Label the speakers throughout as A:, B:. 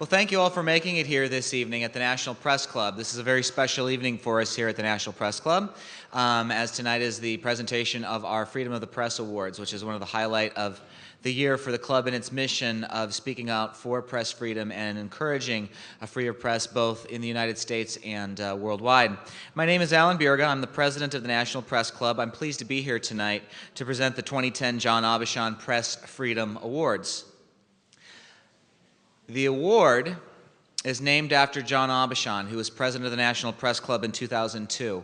A: Well, thank you all for making it here this evening at the National Press Club. This is a very special evening for us here at the National Press Club, as tonight is the presentation of our Freedom of the Press Awards, which is one of the highlight of the year for the club and its mission of speaking out for press freedom and encouraging a freer press both in the United States and worldwide. My name is Bjerga. I'm the president of the National Press Club. I'm pleased to be here tonight to present the 2010 John Aubuchon Press Freedom Awards. The award is named after John Aubuchon, who was president of the National Press Club in 2002.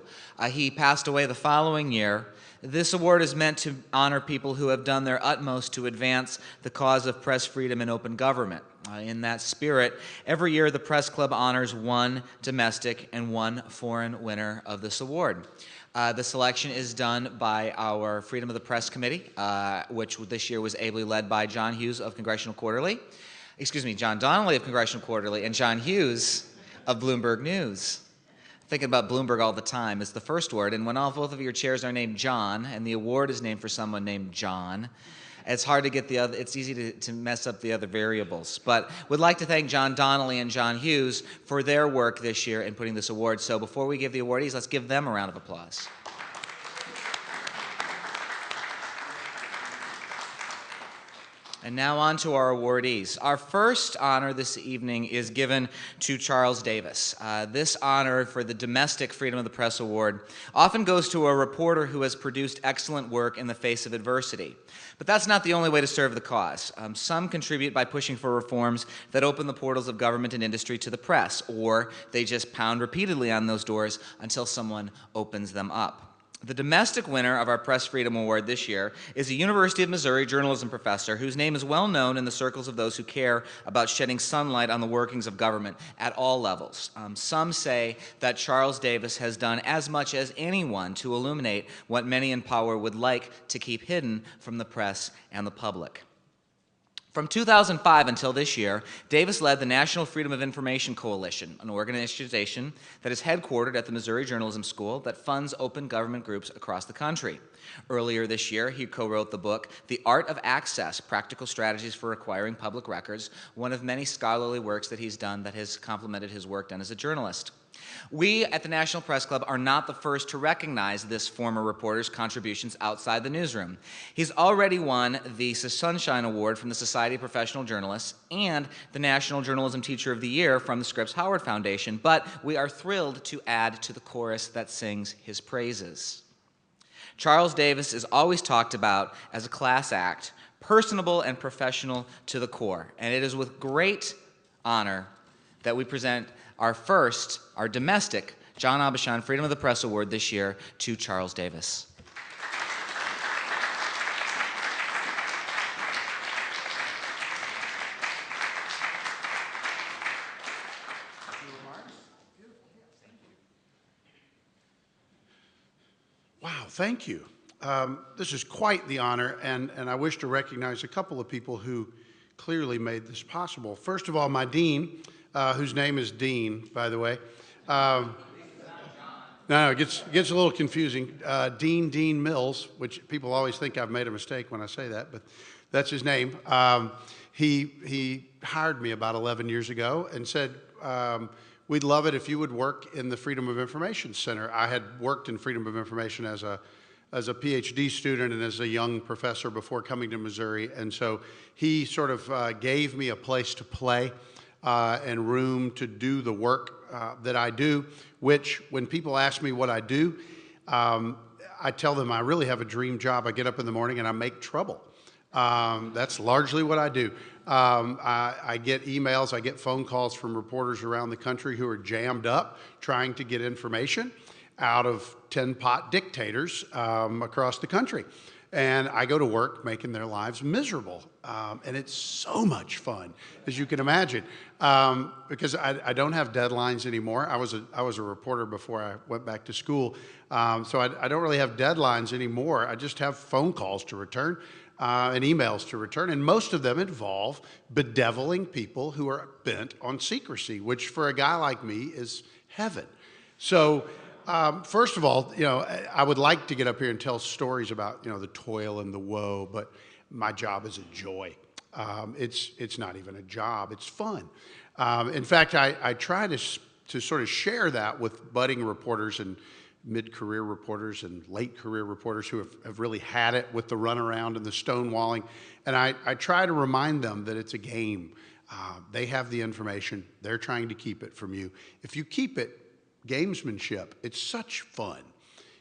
A: He passed away the following year. This award is meant to honor people who have done their utmost to advance the cause of press freedom and open government. In that spirit, every year the Press Club honors one domestic and one foreign winner of this award. The selection is done by our Freedom of the Press Committee, which this year was ably led by John Hughes of Congressional Quarterly. John Donnelly of Congressional Quarterly and John Hughes of Bloomberg News. Thinking about Bloomberg all the time is the first word, and when both of your chairs are named John and the award is named for someone named John, it's hard to get the other, it's easy to mess up the other variables. But would like to thank John Donnelly and John Hughes for their work this year in putting this award. So before we give the awardees, let's give them a round of applause. And now on to our awardees. Our first honor this evening is given to Charles Davis. This honor for the Domestic Freedom of the Press Award often goes to a reporter who has produced excellent work in the face of adversity. But that's not the only way to serve the cause. Some contribute by pushing for reforms that open the portals of government and industry to the press, or they just pound repeatedly on those doors until someone opens them up. The domestic winner of our Press Freedom Award this year is a University of Missouri journalism professor whose name is well known in the circles of those who care about shedding sunlight on the workings of government at all levels. Some say that Charles Davis has done as much as anyone to illuminate what many in power would like to keep hidden from the press and the public. From 2005 until this year, Davis led the National Freedom of Information Coalition, an organization that is headquartered at the Missouri Journalism School that funds open government groups across the country. Earlier this year, he co-wrote the book, The Art of Access, Practical Strategies for Acquiring Public Records, one of many scholarly works that he's done that has complemented his work done as a journalist. We at the National Press Club are not the first to recognize this former reporter's contributions outside the newsroom. He's already won the Sunshine Award from the Society of Professional Journalists and the National Journalism Teacher of the Year from the Scripps Howard Foundation, but we are thrilled to add to the chorus that sings his praises. Charles Davis is always talked about as a class act, personable and professional to the core, and it is with great honor that we present our domestic John Aubuchon Freedom of the Press Award this year to Charles Davis.
B: Wow, thank you. This is quite the honor, and I wish to recognize a couple of people who clearly made this possible. First of all, my dean, whose name is Dean, by the way. No, it gets a little confusing. Dean Mills, which people always think I've made a mistake when I say that, but that's his name. He hired me about 11 years ago and said, we'd love it if you would work in the Freedom of Information Center. I had worked in Freedom of Information as a PhD student and as a young professor before coming to Missouri, and so he sort of gave me a place to play and room to do the work that I do, which when people ask me what I do, I tell them I really have a dream job. I get up in the morning and I make trouble. That's largely what I do. I get emails, I get phone calls from reporters around the country who are jammed up trying to get information out of tin-pot dictators across the country. And I go to work making their lives miserable. And it's so much fun, as you can imagine, because I don't have deadlines anymore. I was a reporter before I went back to school. So I don't really have deadlines anymore. I just have phone calls to return and emails to return. And most of them involve bedeviling people who are bent on secrecy, which for a guy like me is heaven. So first of all, I would like to get up here and tell stories about, the toil and the woe, but my job is a joy. It's not even a job, it's fun. In fact, I try to sort of share that with budding reporters and mid-career reporters and late-career reporters who have really had it with the runaround and the stonewalling. And I try to remind them that it's a game. They have the information. They're trying to keep it from you. If you keep it gamesmanship, it's such fun.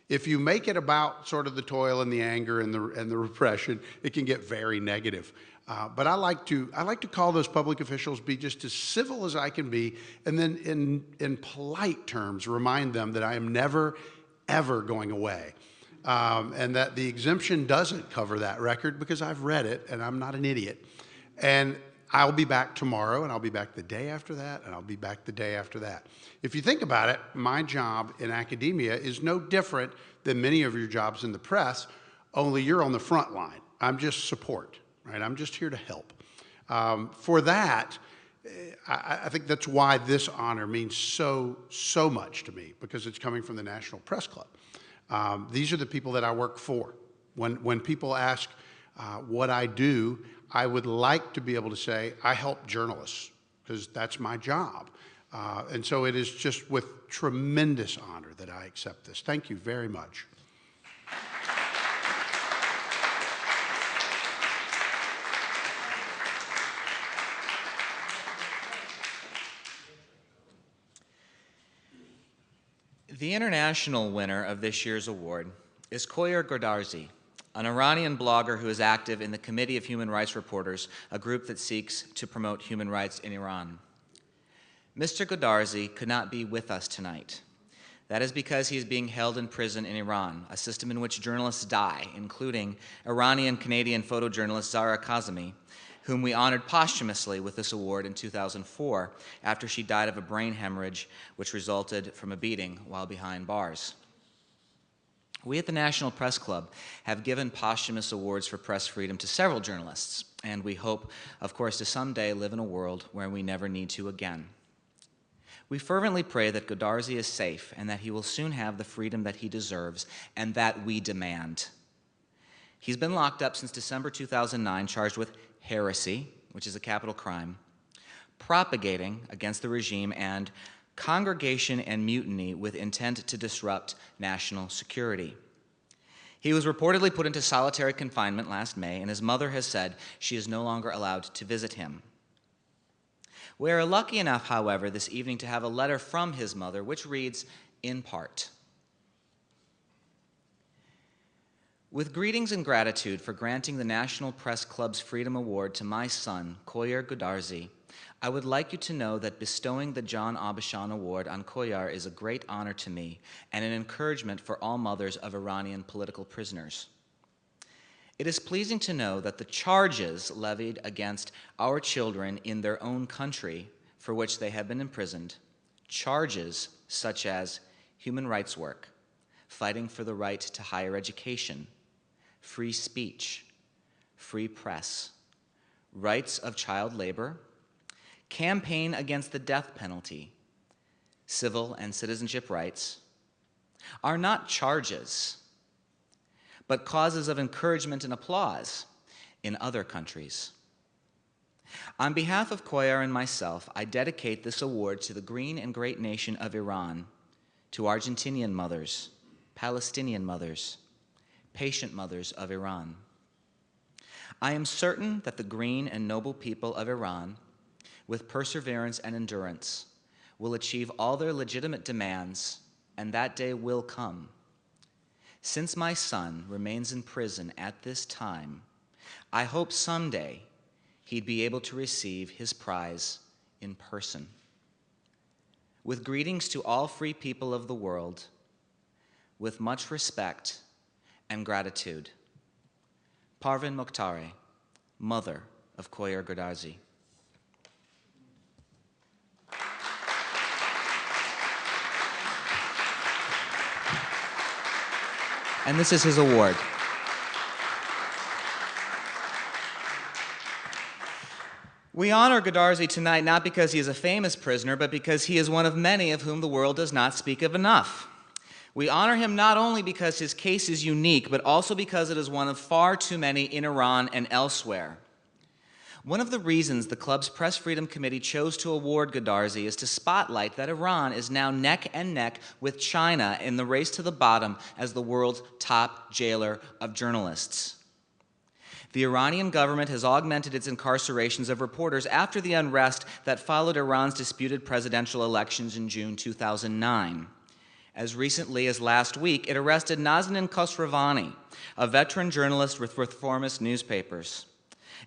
B: If you make it about sort of the toil and the anger and the repression, it can get very negative. But I like to call those public officials, be just as civil as I can be, and then in polite terms remind them that I am never, ever going away. And that the exemption doesn't cover that record because I've read it and I'm not an idiot. And I'll be back tomorrow, and I'll be back the day after that, and I'll be back the day after that. If you think about it, my job in academia is no different than many of your jobs in the press, only you're on the front line. I'm just support, right? I'm just here to help. For that, I think that's why this honor means so much to me, because it's coming from the National Press Club. These are the people that I work for. When people ask what I do, I would like to be able to say, I help journalists, because that's my job. And so it is just with tremendous honor that I accept this. Thank you very much.
A: The international winner of this year's award is Kouhyar Gourdarzi, an Iranian blogger who is active in the Committee of Human Rights Reporters, a group that seeks to promote human rights in Iran. Mr. Gourdarzi could not be with us tonight. That is because he is being held in prison in Iran, a system in which journalists die, including Iranian-Canadian photojournalist Zahra Kazemi, whom we honored posthumously with this award in 2004 after she died of a brain hemorrhage which resulted from a beating while behind bars. We at the National Press Club have given posthumous awards for press freedom to several journalists, and we hope, of course, to someday live in a world where we never need to again. We fervently pray that Gourdarzi is safe and that he will soon have the freedom that he deserves and that we demand. He's been locked up since December 2009, charged with heresy, which is a capital crime, propagating against the regime, and congregation and mutiny with intent to disrupt national security. He was reportedly put into solitary confinement last May, and his mother has said she is no longer allowed to visit him. We are lucky enough, however, this evening to have a letter from his mother, which reads, in part, "With greetings and gratitude for granting the National Press Club's Freedom Award to my son, Kouhyar Gourdarzi, I would like you to know that bestowing the John Aubuchon Award on Kouhyar is a great honor to me and an encouragement for all mothers of Iranian political prisoners. It is pleasing to know that the charges levied against our children in their own country for which they have been imprisoned, charges such as human rights work, fighting for the right to higher education, free speech, free press, rights of child labor, campaign against the death penalty, civil and citizenship rights, are not charges, but causes of encouragement and applause in other countries. On behalf of Kouhyar and myself, I dedicate this award to the green and great nation of Iran, to Argentinian mothers, Palestinian mothers, patient mothers of Iran. I am certain that the green and noble people of Iran, with perseverance and endurance, will achieve all their legitimate demands, and that day will come. Since my son remains in prison at this time, I hope someday he'd be able to receive his prize in person. With greetings to all free people of the world, with much respect and gratitude, Parvin Mokhtari, mother of Kouhyar Gourdarzi." And this is his award. We honor Gourdarzi tonight not because he is a famous prisoner, but because he is one of many of whom the world does not speak of enough. We honor him not only because his case is unique, but also because it is one of far too many in Iran and elsewhere. One of the reasons the club's Press Freedom Committee chose to award Gourdarzi is to spotlight that Iran is now neck and neck with China in the race to the bottom as the world's top jailer of journalists. The Iranian government has augmented its incarcerations of reporters after the unrest that followed Iran's disputed presidential elections in June 2009. As recently as last week, it arrested Nazanin Khosravani, a veteran journalist with reformist newspapers.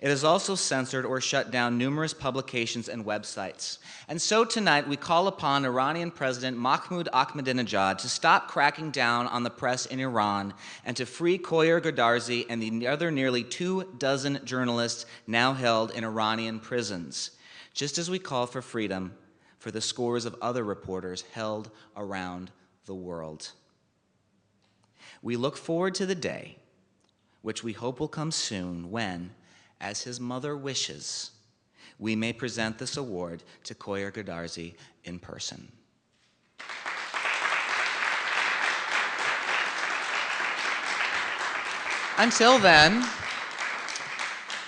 A: It has also censored or shut down numerous publications and websites. And so tonight we call upon Iranian President Mahmoud Ahmadinejad to stop cracking down on the press in Iran and to free Kouhyar Gourdarzi and the other nearly 24 journalists now held in Iranian prisons, just as we call for freedom for the scores of other reporters held around the world. We look forward to the day, which we hope will come soon, when, as his mother wishes, we may present this award to Kouhyar Gourdarzi in person. Until then,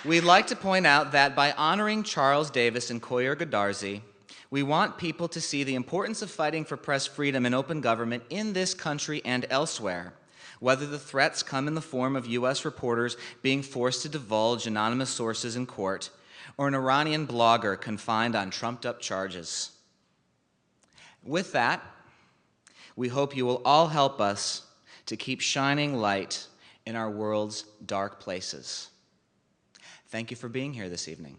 A: we'd like to point out that by honoring Charles Davis and Kouhyar Gourdarzi, we want people to see the importance of fighting for press freedom and open government in this country and elsewhere, whether the threats come in the form of U.S. reporters being forced to divulge anonymous sources in court, or an Iranian blogger confined on trumped-up charges. With that, we hope you will all help us to keep shining light in our world's dark places. Thank you for being here this evening.